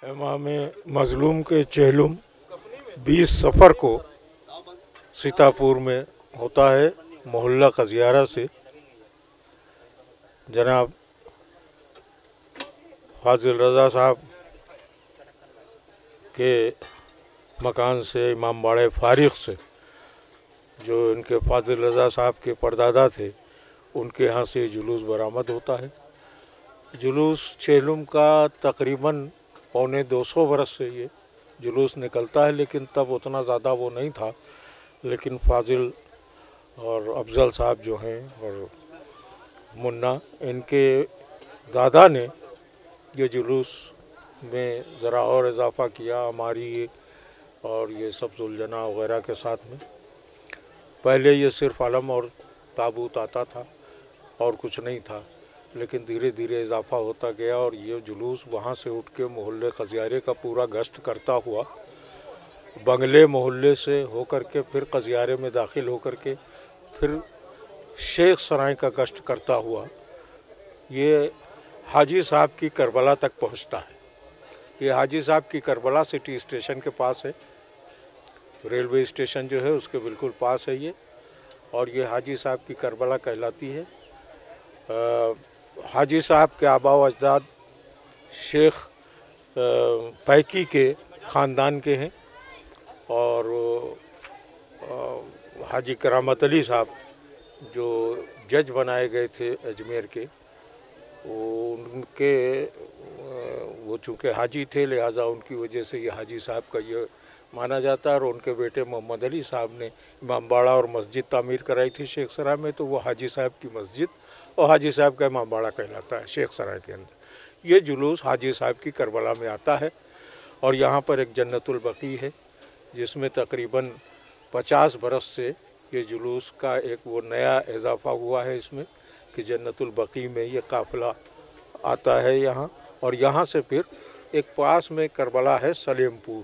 इमाम मजलूम के चहलुम 20 सफ़र को सीतापुर में होता है। मोहल्ला कजियारा से जनाब फाजिल रज़ा साहब के मकान से, इमाम बाड़े फारिग से, जो इनके फाजिल रज़ा साहब के परदादा थे, उनके यहाँ से जुलूस बरामद होता है। जुलूस चहलुम का तकरीबन पौने 200 बरस से ये जुलूस निकलता है, लेकिन तब उतना ज़्यादा वो नहीं था। लेकिन फाजिल और अफजल साहब जो हैं और मुन्ना, इनके दादा ने ये जुलूस में ज़रा और इजाफ़ा किया हमारी और ये सब सुलझना वगैरह के साथ में। पहले ये सिर्फ अलम और ताबूत आता था और कुछ नहीं था, लेकिन धीरे धीरे इजाफ़ा होता गया और ये जुलूस वहाँ से उठ के मोहल्ले कजियारे का पूरा गश्त करता हुआ बंगले मोहल्ले से होकर के फिर कजियारे में दाखिल होकर के फिर शेख सराय का गश्त करता हुआ ये हाजी साहब की करबला तक पहुँचता है। ये हाजी साहब की करबला सिटी स्टेशन के पास है, रेलवे स्टेशन जो है उसके बिल्कुल पास है ये, और ये हाजी साहब की करबला कहलाती है। हाजी साहब के आबा व अजदाद शेख पैकी के ख़ानदान के हैं और हाजी करामत अली साहब जो जज बनाए गए थे अजमेर के, वो चूँकि हाजी थे लिहाजा उनकी वजह से ये हाजी साहब का ये माना जाता है। और उनके बेटे मोहम्मद अली साहब ने इमामबाड़ा और मस्जिद तामीर कराई थी शेख सराय में, तो वो हाजी साहब की मस्जिद और हाजी साहब का इमामबाड़ा कहलाता है शेख सराय के अंदर। ये जुलूस हाजी साहब की करबला में आता है और यहाँ पर एक जन्नतुल बकी है जिसमें तकरीबन 50 बरस से ये जुलूस का एक वो नया इजाफ़ा हुआ है इसमें कि जन्नतुल बकी में ये काफ़िला आता है यहाँ। और यहाँ से फिर एक पास में करबला है सलेमपुर,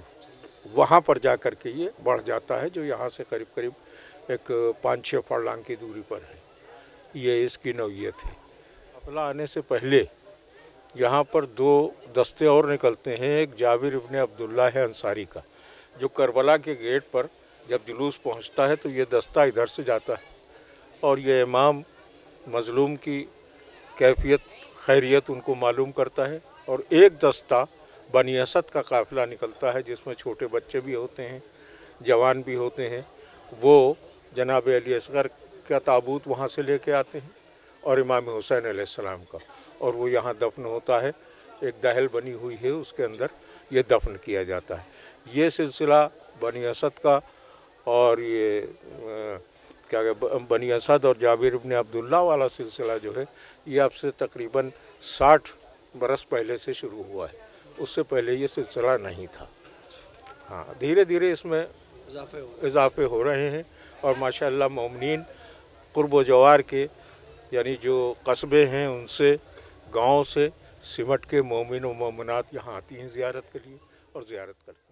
वहाँ पर जा कर के ये बढ़ जाता है, जो यहाँ से करीब करीब एक 5-6 फरलांग की दूरी पर है। ये इसकी नौइयत है। काफ़िला आने से पहले यहाँ पर 2 दस्ते और निकलते हैं। एक जाबिर इब्ने अब्दुल्ला है अंसारी का, जो करबला के गेट पर जब जुलूस पहुँचता है तो ये दस्ता इधर से जाता है और ये इमाम मजलूम की कैफियत खैरियत उनको मालूम करता है। और एक दस्ता बनी असद का काफ़िला निकलता है जिसमें छोटे बच्चे भी होते हैं, जवान भी होते हैं। वो जनाब अली असगर का ताबूत वहाँ से लेके आते हैं और इमाम हुसैन अलैहिस्सलाम का, और वो यहाँ दफन होता है। एक दहल बनी हुई है उसके अंदर ये दफन किया जाता है। ये सिलसिला बनी असद का और ये बनी असद और जाबिर इब्ने अब्दुल्ला वाला सिलसिला जो है ये अब से तकरीबन 60 बरस पहले से शुरू हुआ है। उससे पहले ये सिलसिला नहीं था। हाँ, धीरे धीरे इसमें इजाफे हो रहे हैं और माशाअल्लाह मोमिनीन कुर्ब व जवार के, यानी जो कस्बे हैं उनसे, गाँव से सिमट के मोमिन व मोमिनात यहाँ आती हैं ज़ियारत के लिए और ज़ियारत करती हैं।